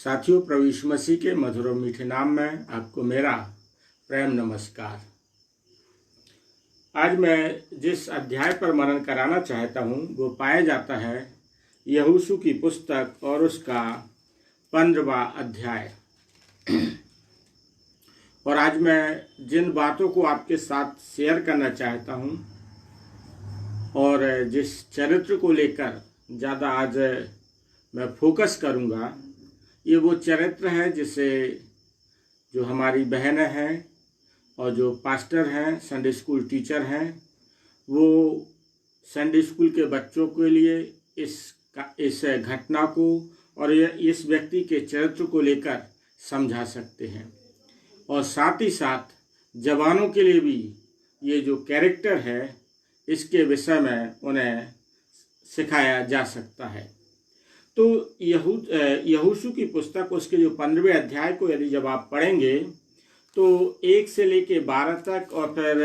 साथियों, प्रभु यीशु मसीह के मधुर और मीठे नाम में आपको मेरा प्रेम नमस्कार। आज मैं जिस अध्याय पर मनन कराना चाहता हूँ वो पाया जाता है यहोशू की पुस्तक और उसका 15वां अध्याय। और आज मैं जिन बातों को आपके साथ शेयर करना चाहता हूँ और जिस चरित्र को लेकर ज़्यादा आज मैं फोकस करूँगा, ये वो चरित्र है जिसे जो हमारी बहनें हैं और जो पास्टर हैं, संडे स्कूल टीचर हैं, वो संडे स्कूल के बच्चों के लिए इस घटना को और इस व्यक्ति के चरित्र को लेकर समझा सकते हैं। और साथ ही साथ जवानों के लिए भी ये जो कैरेक्टर है इसके विषय में उन्हें सिखाया जा सकता है। तो यहोशू की पुस्तक उसके जो 15वें अध्याय को यदि जब आप पढ़ेंगे तो 1 से लेकर 12 तक और फिर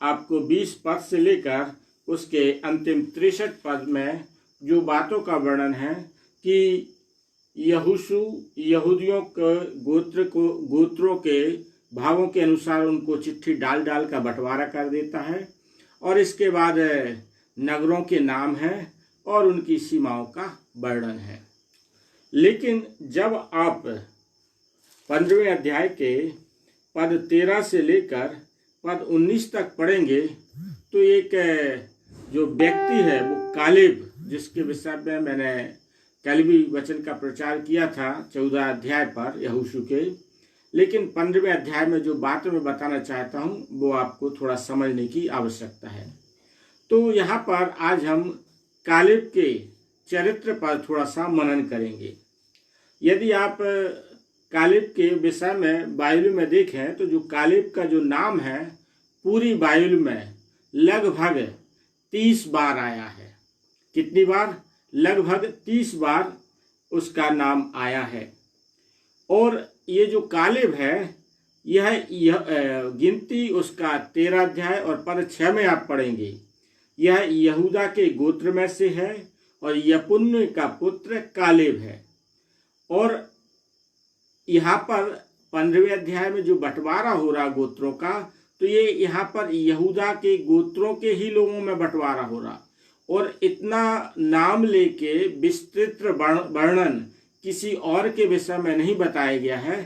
आपको 20 पद से लेकर उसके अंतिम 63 पद में जो बातों का वर्णन है कि यहोशू यहूदियों के गोत्रों के भावों के अनुसार उनको चिट्ठी डाल डाल का बंटवारा कर देता है। और इसके बाद नगरों के नाम हैं और उनकी सीमाओं का वर्णन है। लेकिन जब आप 15वें अध्याय के पद 13 से लेकर पद 19 तक पढ़ेंगे तो एक जो व्यक्ति है वो कालेब, जिसके विषय में मैंने कल भी वचन का प्रचार किया था 14 अध्याय पर यहोशू के। लेकिन 15वें अध्याय में जो बात मैं बताना चाहता हूँ वो आपको थोड़ा समझने की आवश्यकता है। तो यहाँ पर आज हम कालेब के चरित्र पर थोड़ा सा मनन करेंगे। यदि आप कालेब के विषय में बाइबल में देखें तो जो कालेब का जो नाम है पूरी बाइबल में लगभग 30 बार आया है। कितनी बार? लगभग 30 बार उसका नाम आया है। और ये जो कालेब है यह गिनती उसका 13 अध्याय और पद 6 में आप पढ़ेंगे। यह यहूदा के गोत्र में से है और यपुन्ने का पुत्र कालेब है। और यहाँ पर 15वें अध्याय में जो बंटवारा हो रहा गोत्रों का, तो ये यहाँ पर यहूदा के गोत्रों के ही लोगों में बंटवारा हो रहा। और इतना नाम लेके विस्तृत वर्णन किसी और के विषय में नहीं बताया गया है,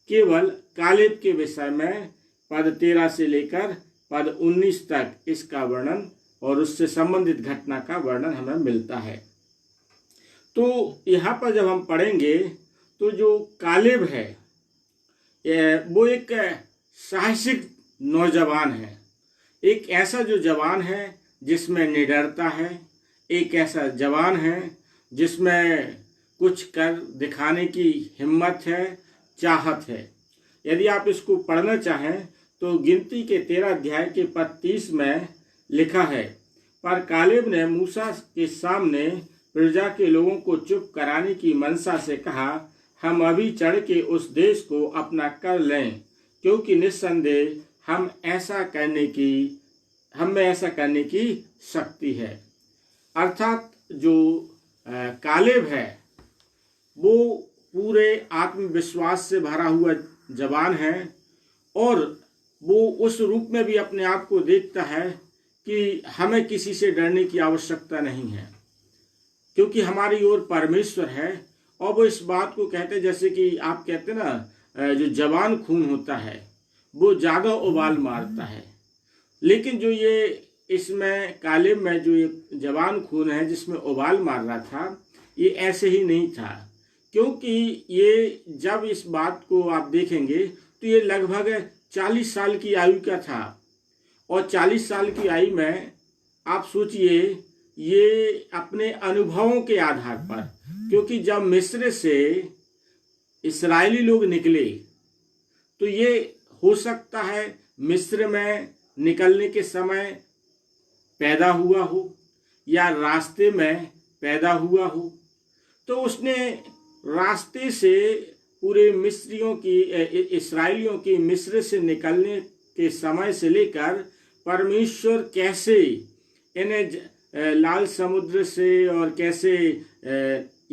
केवल कालेब के विषय में पद 13 से लेकर पद 19 तक इसका वर्णन और उससे संबंधित घटना का वर्णन हमें मिलता है। तो यहाँ पर जब हम पढ़ेंगे तो जो कालेब है वो एक साहसिक नौजवान है। एक ऐसा जो जवान है जिसमें निडरता है, एक ऐसा जवान है जिसमें कुछ कर दिखाने की हिम्मत है, चाहत है। यदि आप इसको पढ़ना चाहें तो गिनती के 13 अध्याय के पद 30 में लिखा है, पर कालेब ने मूसा के सामने प्रजा के लोगों को चुप कराने की मनसा से कहा, हम अभी चढ़ के उस देश को अपना कर लें, क्योंकि निस्संदेह हम में ऐसा करने की शक्ति है। अर्थात जो कालेब है वो पूरे आत्मविश्वास से भरा हुआ जवान है और वो उस रूप में भी अपने आप को देखता है कि हमें किसी से डरने की आवश्यकता नहीं है, क्योंकि हमारी ओर परमेश्वर है। और वो इस बात को कहते हैं, जैसे कि आप कहते ना जो जवान खून होता है वो ज़्यादा उबाल मारता है। लेकिन जो ये इसमें कालेब में जो एक जवान खून है जिसमें उबाल मार रहा था, ये ऐसे ही नहीं था। क्योंकि ये जब इस बात को आप देखेंगे तो ये लगभग 40 साल की आयु का था। और 40 साल की आयु में आप सोचिए, ये अपने अनुभवों के आधार पर, क्योंकि जब मिस्र से इस्राएली लोग निकले तो ये हो सकता है मिस्र में निकलने के समय पैदा हुआ हो या रास्ते में पैदा हुआ हो। तो उसने रास्ते से पूरे इस्राएलियों की मिस्र से निकलने के समय से लेकर परमेश्वर कैसे इन्हें लाल समुद्र से और कैसे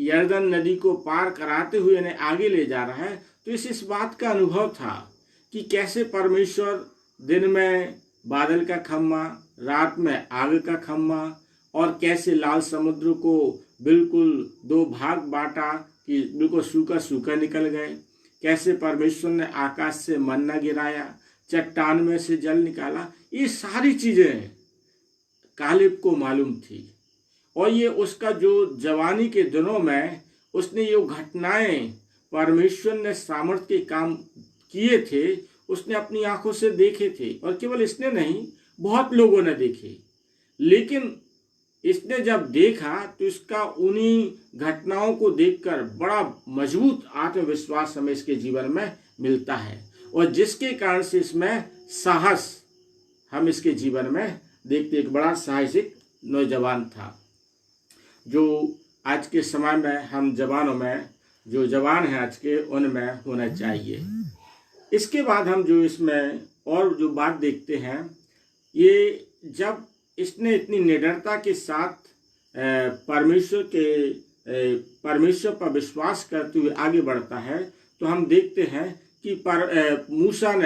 यरदन नदी को पार कराते हुए इन्हें आगे ले जा रहा है, तो इस बात का अनुभव था कि कैसे परमेश्वर दिन में बादल का खम्मा, रात में आग का खम्मा, और कैसे लाल समुद्र को बिल्कुल दो भाग बांटा कि बिल्कुल सूखा सूखा निकल गए, कैसे परमेश्वर ने आकाश से मन्ना गिराया, चट्टान में से जल निकाला। ये सारी चीजें कालेब को मालूम थी, और ये उसका जो जवानी के दिनों में उसने ये घटनाएं परमेश्वर ने सामर्थ्य के काम किए थे, उसने अपनी आंखों से देखे थे। और केवल इसने नहीं, बहुत लोगों ने देखे, लेकिन इसने जब देखा तो इसका उन्हीं घटनाओं को देखकर बड़ा मजबूत आत्मविश्वास हमें इसके जीवन में मिलता है, और जिसके कारण से इसमें साहस हम इसके जीवन में देखते। एक बड़ा साहसिक नौजवान था, जो आज के समय में हम जवानों में, जो जवान हैं आज के, उनमें होना चाहिए। इसके बाद हम जो इसमें और जो बात देखते हैं, ये जब इसने इतनी निडरता के साथ परमेश्वर पर विश्वास करते हुए आगे बढ़ता है, तो हम देखते हैं कि परमेश्वर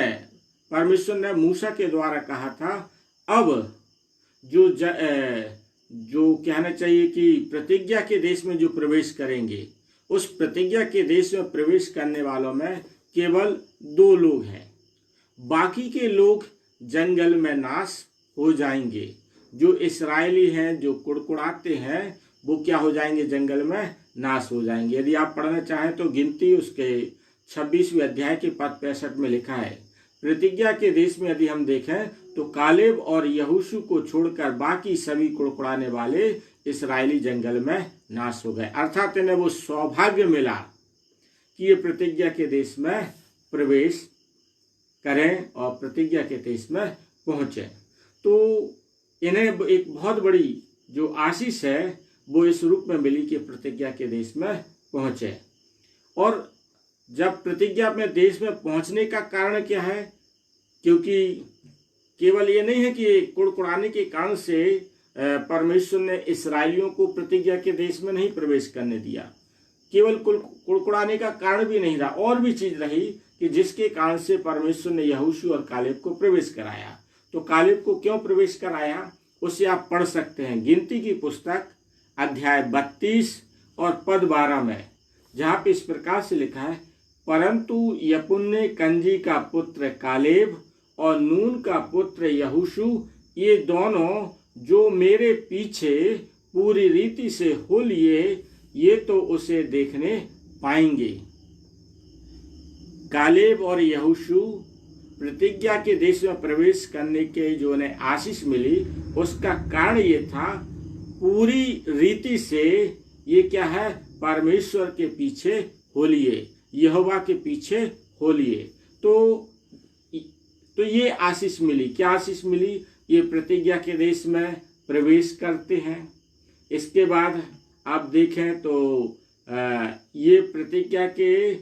ने मूसा के द्वारा कहा था, अब जो कहना चाहिए कि प्रतिज्ञा के देश में जो प्रवेश करेंगे, उस प्रतिज्ञा के देश में प्रवेश करने वालों में केवल 2 लोग हैं, बाकी के लोग जंगल में नाश हो जाएंगे। जो इस्राएली हैं, जो कुड़कुड़ाते हैं, वो क्या हो जाएंगे? जंगल में नाश हो जाएंगे। यदि आप पढ़ना चाहें तो गिनती उसके 26वें अध्याय के पद 65 में लिखा है। प्रतिज्ञा के देश में यदि हम देखें तो कालेब और यहोशू को छोड़कर बाकी सभी कुड़कुड़ाने वाले इस्राएली जंगल में नाश हो गए। अर्थात इन्हें वो सौभाग्य मिला कि ये प्रतिज्ञा के देश में प्रवेश करें और प्रतिज्ञा के देश में पहुंचे। तो इन्हें एक बहुत बड़ी जो आशीष है वो इस रूप में मिली कि प्रतिज्ञा के देश में पहुंचे। और जब प्रतिज्ञा में देश में पहुंचने का कारण क्या है? क्योंकि केवल ये नहीं है कि कुड़कुड़ाने के कारण से परमेश्वर ने इस्राएलियों को प्रतिज्ञा के देश में नहीं प्रवेश करने दिया। केवल कुड़कुड़ाने का कारण भी नहीं रहा, और भी चीज रही कि जिसके कारण से परमेश्वर ने यहोशू और कालेब को प्रवेश कराया। तो कालेब को क्यों प्रवेश कराया, उसे आप पढ़ सकते हैं गिनती की पुस्तक अध्याय 32 और पद 12 में, जहाँ पे इस प्रकार से लिखा है, परंतु यपुन्ने कंजी का पुत्र कालेब और नून का पुत्र यहोशू, ये दोनों जो मेरे पीछे पूरी रीति से हो लिए, ये तो उसे देखने पाएंगे। कालेब और यहोशू प्रतिज्ञा के देश में प्रवेश करने के जो उन्हें आशीष मिली, उसका कारण ये था पूरी रीति से ये क्या है, परमेश्वर के पीछे हो लिए, यहोवा के पीछे हो लिए। तो ये आशीष मिली। क्या आशीष मिली? ये प्रतिज्ञा के देश में प्रवेश करते हैं। इसके बाद आप देखें तो ये प्रतिज्ञा के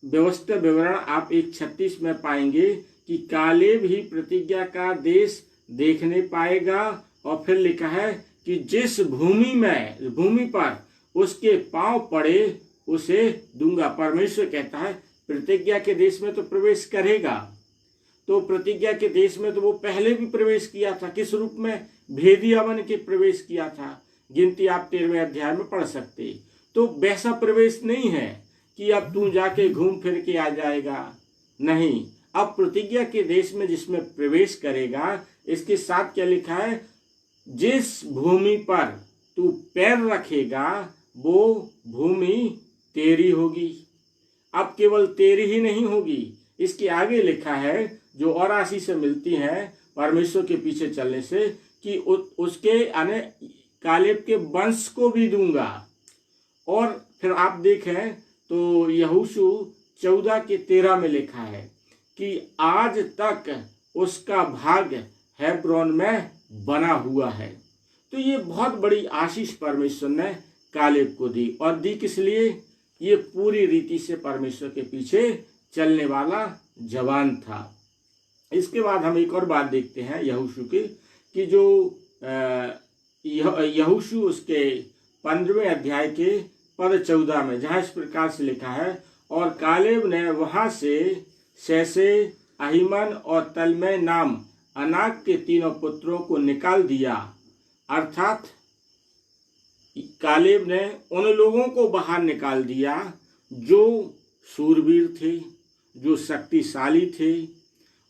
व्यवस्था विवरण आप 1:36 में पाएंगे कि कालेब ही प्रतिज्ञा का देश देखने पाएगा। और फिर लिखा है कि जिस भूमि पर उसके पांव पड़े उसे दूंगा। परमेश्वर कहता है प्रतिज्ञा के देश में तो प्रवेश करेगा। तो प्रतिज्ञा के देश में तो वो पहले भी प्रवेश किया था। किस रूप में? भेदिया बन के प्रवेश किया था। गिनती आप 13वें अध्याय में पढ़ सकते। तो वैसा प्रवेश नहीं है कि अब तू जाके घूम फिर के आ जाएगा, नहीं। अब प्रतिज्ञा के देश में जिसमें प्रवेश करेगा, इसके साथ क्या लिखा है, जिस भूमि पर तू पैर रखेगा वो भूमि तेरी होगी। अब केवल तेरी ही नहीं होगी, इसके आगे लिखा है जो और आशीषें मिलती हैं परमेश्वर के पीछे चलने से, कि उसके यानी कालेब के वंश को भी दूंगा। और फिर आप देखें तो यहोशू 14:13 में लिखा है कि आज तक उसका भाग हेब्रोन में बना हुआ है। तो ये बहुत बड़ी आशीष परमेश्वर ने कालेब को दी। और दी किस लिए? ये पूरी रीति से परमेश्वर के पीछे चलने वाला जवान था। इसके बाद हम एक और बात देखते हैं यहोशू की, कि जो यहोशू उसके 15वें अध्याय के पद 14 में, जहां इस प्रकार से लिखा है, और कालेब ने वहां से शैसे, अहीमन और तलमै नाम अनाक के तीनों पुत्रों को निकाल दिया। अर्थात कालेब ने उन लोगों को बाहर निकाल दिया जो सूरवीर थे, जो शक्तिशाली थे,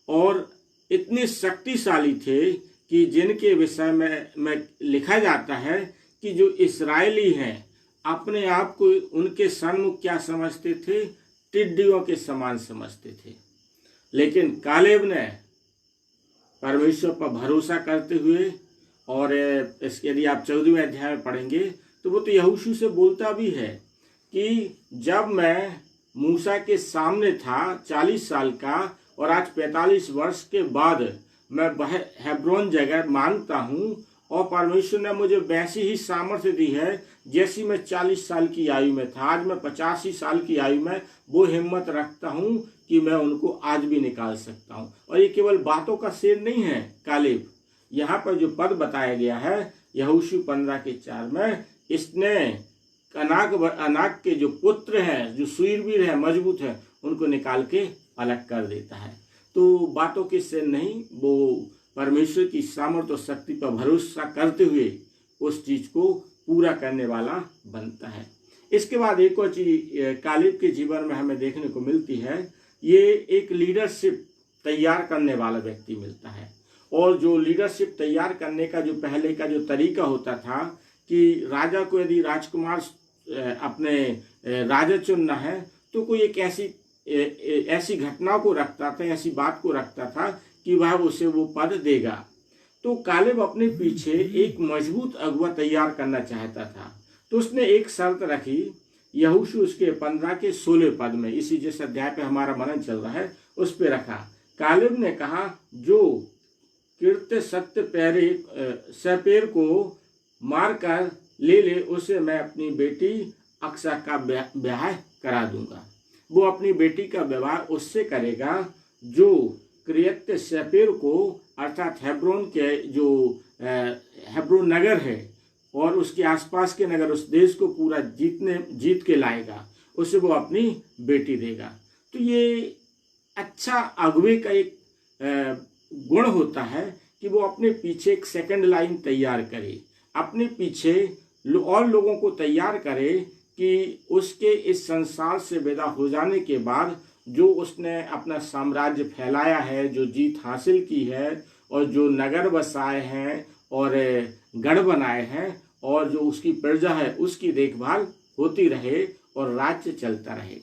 और इतने शक्तिशाली थे कि जिनके विषय में लिखा जाता है कि जो इस्राएली हैं अपने आप को उनके सन्मुख क्या समझते थे, टिड्डियों के समान समझते थे। लेकिन कालेब ने परमेश्वर पर भरोसा करते हुए, और इसके यदि आप 14वें अध्याय में पढ़ेंगे तो वो तो यहोशू से बोलता भी है कि जब मैं मूसा के सामने था 40 साल का, और आज 45 वर्ष के बाद मैं हेब्रोन जगह मांगता हूँ, और परमेश्वर ने मुझे वैसी ही सामर्थ्य दी है जैसी मैं 40 साल की आयु में था। आज मैं 85 साल की आयु में वो हिम्मत रखता हूँ कि मैं उनको आज भी निकाल सकता हूँ। और ये केवल बातों का शेर नहीं है कालेब। यहाँ पर जो पद बताया गया है यहोशू 15:4 में, इसने अनाक के जो पुत्र हैं, जो शूरवीर हैं, मजबूत हैं, उनको निकाल के अलग कर देता है। तो बातों के शेर नहीं, वो परमेश्वर की सामर्थ्य और शक्ति पर भरोसा करते हुए उस चीज को पूरा करने वाला बनता है। इसके बाद एक और चीज कालेब के जीवन में हमें देखने को मिलती है, ये एक लीडरशिप तैयार करने वाला व्यक्ति मिलता है। और जो लीडरशिप तैयार करने का जो पहले का जो तरीका होता था कि राजा को यदि राजकुमार अपने राजा चुनना है तो कोई एक ऐसी घटना को रखता था, ऐसी बात को रखता था कि वह उसे वो पद देगा। तो कालेब अपने पीछे एक मजबूत अगुवा तैयार करना चाहता था। तो उसने एक शर्त रखी, यहोशू उसके 15-16 पद में, इसी जिस अध्याय पे हमारा मनन चल रहा है उस पे रखा। कालेब ने कहा, जो कृत्य सत्य सपेर को मार कर ले ले, उसे मैं अपनी बेटी अक्सा का ब्याह करा दूंगा। वो अपनी बेटी का विवाह उससे करेगा जो कृत्य सपेर को, अर्थात हेब्रोन के जो हेब्रोन नगर है और उसके आसपास के नगर, उस देश को पूरा जीत के लाएगा, उसे वो अपनी बेटी देगा। तो ये अच्छा अगुवे का एक गुण होता है कि वो अपने पीछे एक सेकंड लाइन तैयार करे, अपने पीछे और लोगों को तैयार करे कि उसके इस संसार से विदा हो जाने के बाद जो उसने अपना साम्राज्य फैलाया है, जो जीत हासिल की है, और जो नगर बसाए हैं और गढ़ बनाए हैं, और जो उसकी प्रजा है उसकी देखभाल होती रहे और राज्य चलता रहे।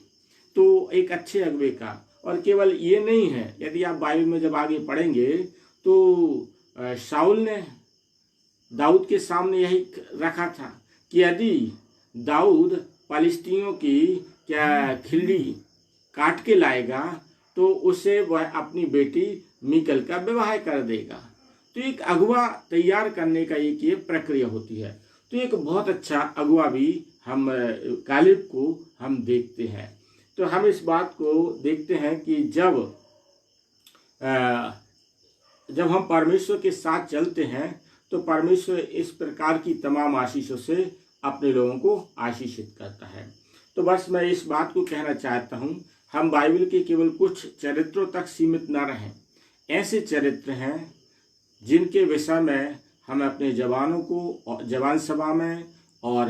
तो एक अच्छे अगुवे का, और केवल ये नहीं है, यदि आप बाइबल में जब आगे पढ़ेंगे तो शाऊल ने दाऊद के सामने यही रखा था कि यदि दाऊद फलिस्तीनियों की क्या खिल्ली काट के लाएगा तो उसे वह अपनी बेटी मीकल का विवाह कर देगा। तो एक अगुवा तैयार करने का एक ये प्रक्रिया होती है। तो एक बहुत अच्छा अगुवा भी हम कालेब को हम देखते हैं। तो हम इस बात को देखते हैं कि जब हम परमेश्वर के साथ चलते हैं तो परमेश्वर इस प्रकार की तमाम आशीषों से अपने लोगों को आशीषित करता है। तो बस मैं इस बात को कहना चाहता हूँ, हम बाइबल के केवल कुछ चरित्रों तक सीमित न रहें। ऐसे चरित्र हैं जिनके विषय में हम अपने जवानों को जवान सभा में और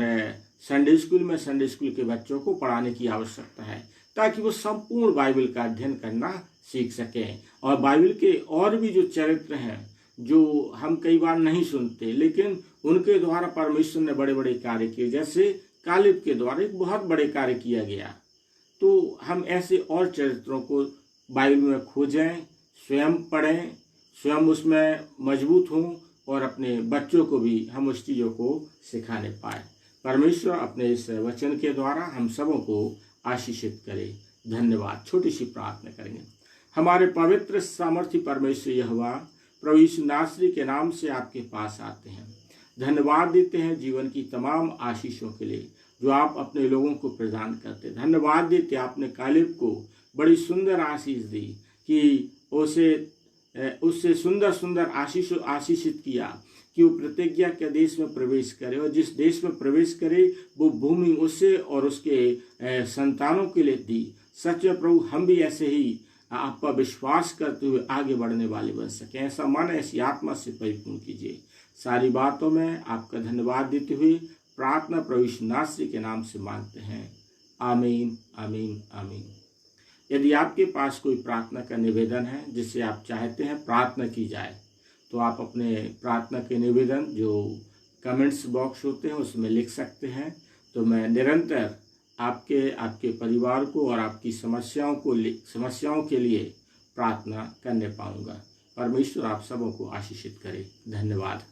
संडे स्कूल के बच्चों को पढ़ाने की आवश्यकता है, ताकि वो संपूर्ण बाइबल का अध्ययन करना सीख सकें। और बाइबल के और भी जो चरित्र हैं जो हम कई बार नहीं सुनते, लेकिन उनके द्वारा परमेश्वर ने बड़े बड़े कार्य किए, जैसे कालेब के द्वारा एक बहुत बड़े कार्य किया गया। तो हम ऐसे और चरित्रों को बाइबल में खोजें, स्वयं पढ़ें, स्वयं उसमें मजबूत हों, और अपने बच्चों को भी हम उस चीज़ों को सिखाने पाए। परमेश्वर अपने इस वचन के द्वारा हम सबों को आशीषित करे। धन्यवाद। छोटी सी प्रार्थना करेंगे। हमारे पवित्र सामर्थ्य परमेश्वर यहोवा, प्रभु यीशु नासरी के नाम से आपके पास आते हैं, धन्यवाद देते हैं जीवन की तमाम आशीषों के लिए जो आप अपने लोगों को प्रदान करते। धन्यवाद देते आपने कालेब को बड़ी सुंदर आशीष दी कि उससे सुंदर सुंदर आशीषित किया कि वो प्रतिज्ञा के देश में प्रवेश करे, और जिस देश में प्रवेश करे वो भूमि उसे और उसके संतानों के लिए दी। सच में प्रभु, हम भी ऐसे ही आप पर विश्वास करते हुए आगे बढ़ने वाले बन सकें। ऐसा मन, ऐसी आत्मा से परिपूर्ण कीजिए। सारी बातों में आपका धन्यवाद देते हुए प्रार्थना प्रभु यीशु नासरी के नाम से मांगते हैं। आमीन, आमीन, आमीन। यदि आपके पास कोई प्रार्थना का निवेदन है जिसे आप चाहते हैं प्रार्थना की जाए, तो आप अपने प्रार्थना के निवेदन जो कमेंट्स बॉक्स होते हैं उसमें लिख सकते हैं। तो मैं निरंतर आपके परिवार को और आपकी समस्याओं के लिए प्रार्थना करने पाऊंगा। परमेश्वर आप सबों को आशीषित करे। धन्यवाद।